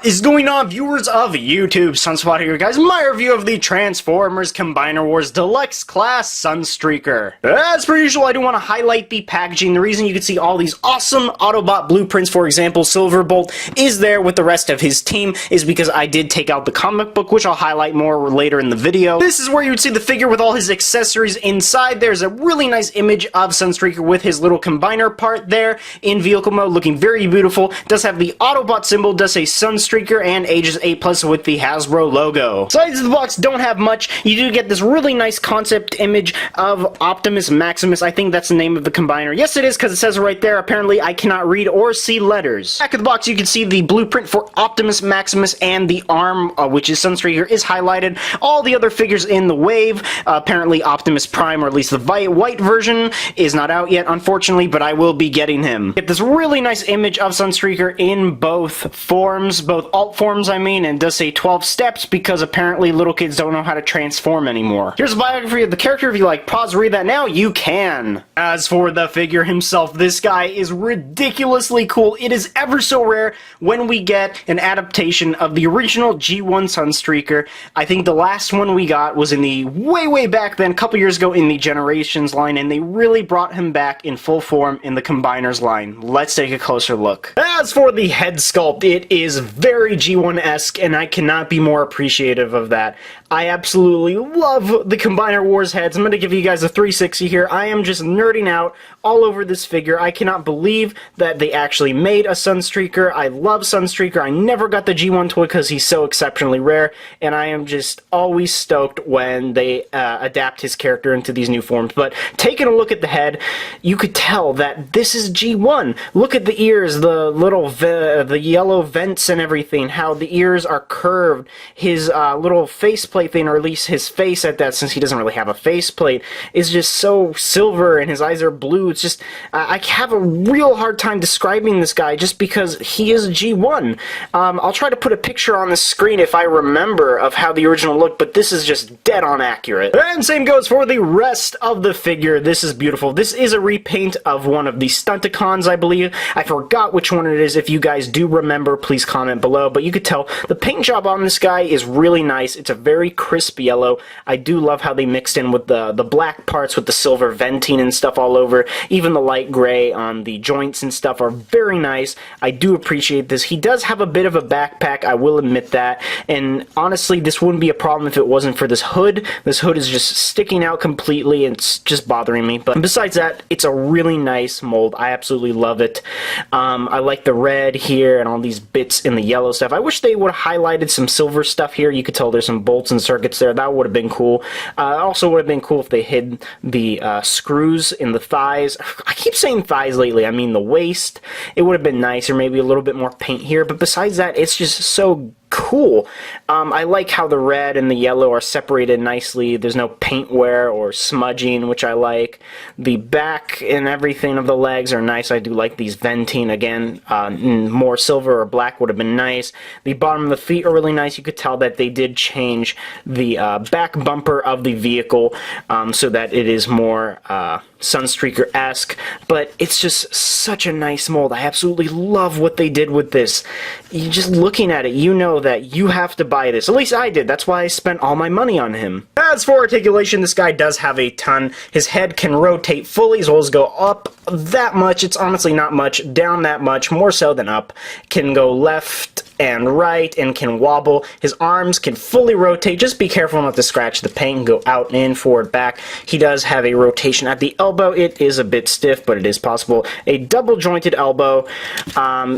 is going on, viewers of YouTube? Sunspot here, guys. My review of the Transformers Combiner Wars Deluxe Class Sunstreaker. As per usual, I do want to highlight the packaging. The reason you can see all these awesome Autobot blueprints, for example, Silverbolt is there with the rest of his team, is because I did take out the comic book, which I'll highlight more later in the video. This is where you would see the figure with all his accessories inside. There's a really nice image of Sunstreaker with his little combiner part there in vehicle mode, looking very beautiful. Does have the Autobot symbol, does say Sunstreaker, and ages 8+ with the Hasbro logo. Sides of the box don't have much. You do get this really nice concept image of Optimus Maximus. I think that's the name of the combiner. Yes, it is, because it says it right there. Apparently, I cannot read or see letters. Back of the box, you can see the blueprint for Optimus Maximus, and the arm, which is Sunstreaker, is highlighted. All the other figures in the wave, apparently Optimus Prime, or at least the white version, is not out yet, unfortunately, but I will be getting him. Get this really nice image of Sunstreaker in both forms, both alt forms, I mean, and does say 12 steps because apparently little kids don't know how to transform anymore. Here's a biography of the character. If you like, pause, read that now, you can. As for the figure himself, this guy is ridiculously cool. It is ever so rare when we get an adaptation of the original G1 Sunstreaker. I think the last one we got was in the way back then, a couple years ago, in the Generations line, and they really brought him back in full form in the Combiners line. Let's take a closer look. As for the head sculpt, it is very G1-esque, and I cannot be more appreciative of that. I absolutely love the Combiner Wars heads. I'm going to give you guys a 360 here. I am just nerding out all over this figure. I cannot believe that they actually made a Sunstreaker. I love Sunstreaker. I never got the G1 toy because he's so exceptionally rare, and I am just always stoked when they adapt his character into these new forms. But taking a look at the head, you could tell that this is G1. Look at the ears, the little the yellow vents and everything, how the ears are curved. His little faceplate thing, or at least his face at that, since he doesn't really have a faceplate, is just so silver, and his eyes are blue. It's just, I have a real hard time describing this guy just because he is G1. I'll try to put a picture on the screen if I remember of how the original looked, but this is just dead on accurate. And same goes for the rest of the figure. This is beautiful. This is a repaint of one of the Stunticons, I believe. I forgot which one it is. If you guys do remember, please comment below, but you could tell the paint job on this guy is really nice. It's a very crisp yellow. I do love how they mixed in with the black parts with the silver venting and stuff all over. Even the light gray on the joints and stuff are very nice. I do appreciate this. He does have a bit of a backpack, I will admit that, and honestly this wouldn't be a problem if it wasn't for this hood. This hood is just sticking out completely and it's just bothering me, but besides that, it's a really nice mold. I absolutely love it. I like the red here and all these bits in the yellow stuff. I wish they would have highlighted some silver stuff here. You could tell there's some bolts and circuits there. That would have been cool. Also would have been cool if they hid the screws in the thighs. I keep saying thighs lately, I mean the waist. It would have been nice, or maybe a little bit more paint here, but besides that, it's just so cool. I like how the red and the yellow are separated nicely. There's no paint wear or smudging, which I like. The back and everything of the legs are nice. I do like these venting again. More silver or black would have been nice. The bottom of the feet are really nice. You could tell that they did change the back bumper of the vehicle so that it is more Sunstreaker-esque, but it's just such a nice mold. I absolutely love what they did with this. You just looking at it, you know that you have to buy this. At least I did. That's why I spent all my money on him. As for articulation, this guy does have a ton. His head can rotate fully, as well as go up that much. It's honestly not much. Down that much, more so than up. Can go left and right, and can wobble. His arms can fully rotate. Just be careful not to scratch the paint. Go out and in, forward, back. He does have a rotation at the elbow. It is a bit stiff, but it is possible. A double jointed elbow.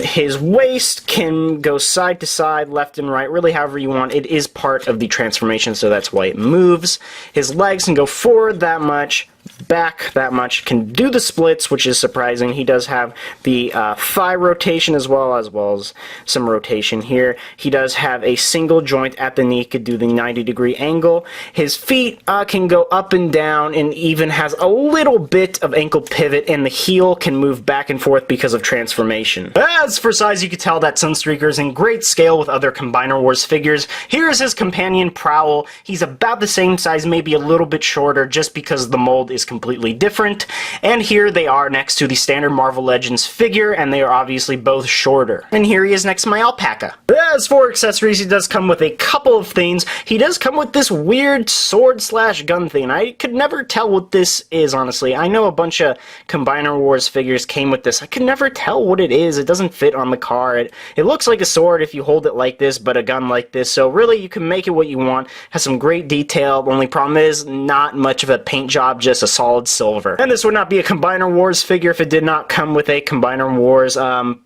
His waist can go side to side, left and right, really however you want. It is part of the transformation, so that's why it moves. His legs can go forward that much, back that much, can do the splits, which is surprising. He does have the thigh rotation as well as some rotation here. He does have a single joint at the knee, could do the 90-degree angle. His feet can go up and down, and even has a little bit of ankle pivot, and the heel can move back and forth because of transformation. As for size, you can tell that Sunstreaker is in great scale with other Combiner Wars figures. Here's his companion Prowl. He's about the same size, maybe a little bit shorter, just because the mold is completely different. And here they are next to the standard Marvel Legends figure, and they are obviously both shorter. And here he is next to my alpaca. As for accessories, he does come with a couple of things. He does come with this weird sword/gun thing. I could never tell what this is, honestly. I know a bunch of Combiner Wars figures came with this. I could never tell what it is. It doesn't fit on the car. It looks like a sword if you hold it like this, but a gun like this. So really, you can make it what you want. Has some great detail. The only problem is not much of a paint job, just a solid silver. And this would not be a Combiner Wars figure if it did not come with a Combiner Wars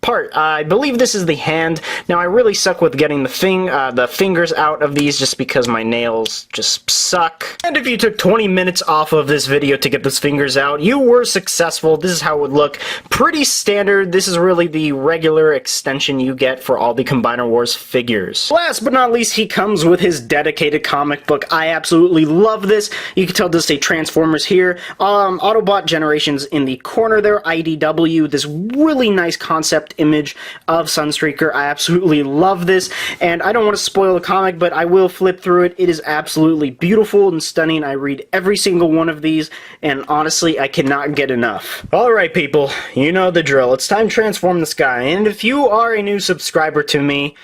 part. I believe this is the hand. Now, I really suck with getting the fingers out of these just because my nails just suck. And if you took 20 minutes off of this video to get those fingers out, you were successful. This is how it would look. Pretty standard. This is really the regular extension you get for all the Combiner Wars figures. Last but not least, he comes with his dedicated comic book. I absolutely love this. You can tell this is a Transformers here. Autobot Generations in the corner there, IDW. This really nice concept image of Sunstreaker. I absolutely love this, and I don't want to spoil the comic, but I will flip through it. It is absolutely beautiful and stunning. I read every single one of these, and honestly, I cannot get enough. Alright people, you know the drill. It's time to transform this guy, and if you are a new subscriber to me,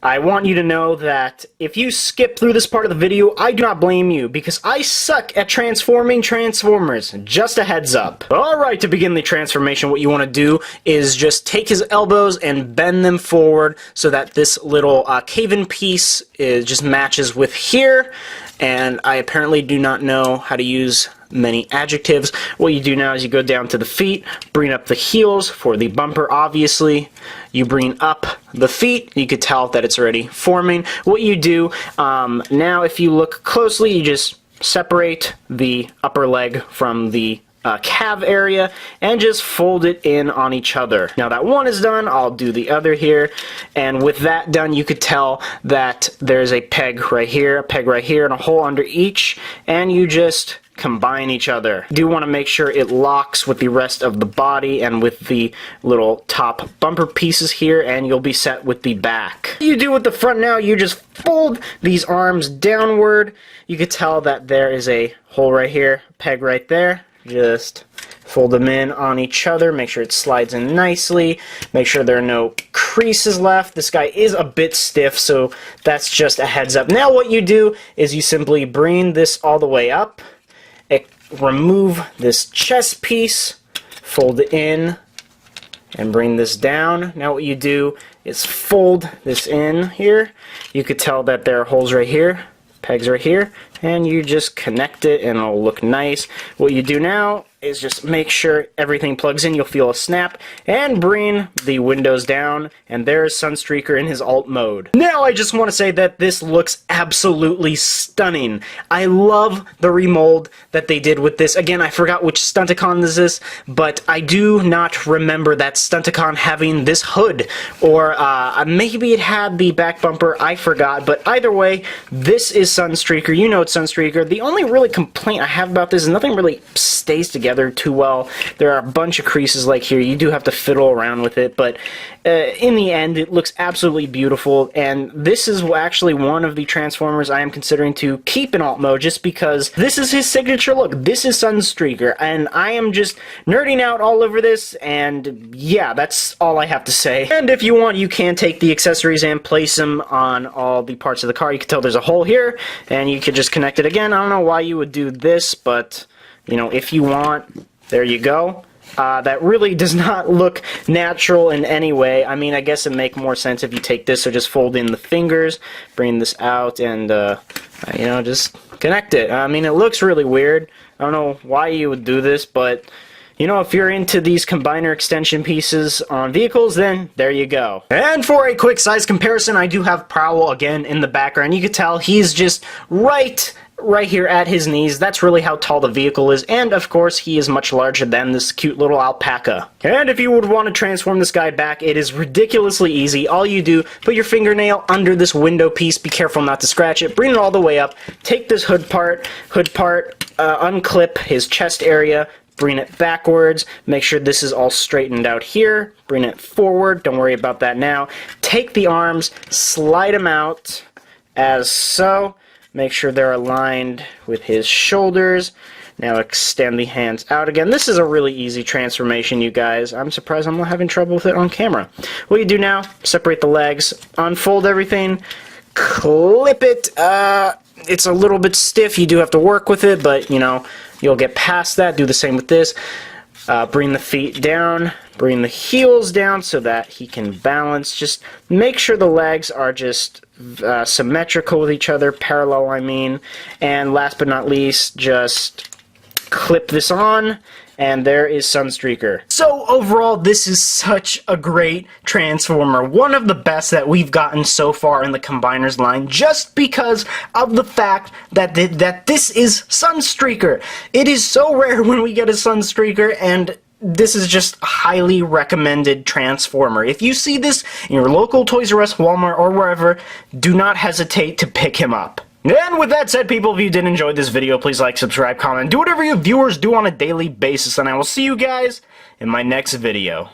I want you to know that if you skip through this part of the video, I do not blame you, because I suck at transforming Transformers. Just a heads up. Alright, to begin the transformation, what you want to do is just take his elbows and bend them forward so that this little cave-in piece just matches with here. And I apparently do not know how to use many adjectives. What you do now is you go down to the feet, bring up the heels for the bumper, obviously. You bring up the feet. You could tell that it's already forming. What you do, now if you look closely, you just separate the upper leg from the calf area and just fold it in on each other. Now that one is done, I'll do the other here, and with that done, you could tell that there's a peg right here, and a hole under each, and you just combine each other. You do want to make sure it locks with the rest of the body and with the little top bumper pieces here, and you'll be set with the back. What you do with the front now, you just fold these arms downward. You could tell that there is a hole right here, peg right there. Just fold them in on each other, make sure it slides in nicely, make sure there are no creases left. This guy is a bit stiff, so that's just a heads up. Now what you do is you simply bring this all the way up, remove this chest piece, fold it in, and bring this down. Now what you do is fold this in here. You could tell that there are holes right here, pegs right here, and you just connect it and it'll look nice. What you do now is just make sure everything plugs in. You'll feel a snap, and bring the windows down, and there's Sunstreaker in his alt mode. Now I just want to say that this looks absolutely stunning. I love the remold that they did with this. Again, I forgot which Stunticon this is, but I do not remember that Stunticon having this hood, or maybe it had the back bumper, I forgot, but either way, this is Sunstreaker. You know it's Sunstreaker. The only really complaint I have about this is nothing really stays together too well. There are a bunch of creases like here. You do have to fiddle around with it, but in the end, it looks absolutely beautiful, and this is actually one of the Transformers I am considering to keep in alt mode, just because this is his signature look. This is Sunstreaker, and I am just nerding out all over this, and yeah, that's all I have to say. And if you want, you can take the accessories and place them on all the parts of the car. You can tell there's a hole here, and you could just connect it again. I don't know why you would do this, but you know, if you want, there you go. That really does not look natural in any way. I mean, I guess it'd make more sense if you take this, so just fold in the fingers, bring this out, and, you know, just connect it. I mean, it looks really weird. I don't know why you would do this, but, you know, if you're into these combiner extension pieces on vehicles, then there you go. And for a quick size comparison, I do have Prowl again in the background. You can tell he's just right here at his knees. That's really how tall the vehicle is, and of course he is much larger than this cute little alpaca. And if you would want to transform this guy back, it is ridiculously easy. All you do, put your fingernail under this window piece, be careful not to scratch it, bring it all the way up, take this hood part, unclip his chest area, bring it backwards, make sure this is all straightened out here, bring it forward, don't worry about that now, take the arms, slide them out, as so, make sure they're aligned with his shoulders. Now extend the hands out again. This is a really easy transformation, you guys. I'm surprised I'm not having trouble with it on camera. What you do now, separate the legs, unfold everything, clip it. It's a little bit stiff. You do have to work with it, but, you know, you'll get past that. Do the same with this. Bring the feet down, bring the heels down so that he can balance. Just make sure the legs are just symmetrical with each other, parallel I mean. And last but not least, just clip this on, and there is Sunstreaker. So overall, this is such a great Transformer. One of the best that we've gotten so far in the Combiners line, just because of the fact that this is Sunstreaker. It is so rare when we get a Sunstreaker, and this is just a highly recommended Transformer. If you see this in your local Toys R Us, Walmart, or wherever, do not hesitate to pick him up. And with that said, people, if you did enjoy this video, please like, subscribe, comment, do whatever you viewers do on a daily basis, and I will see you guys in my next video.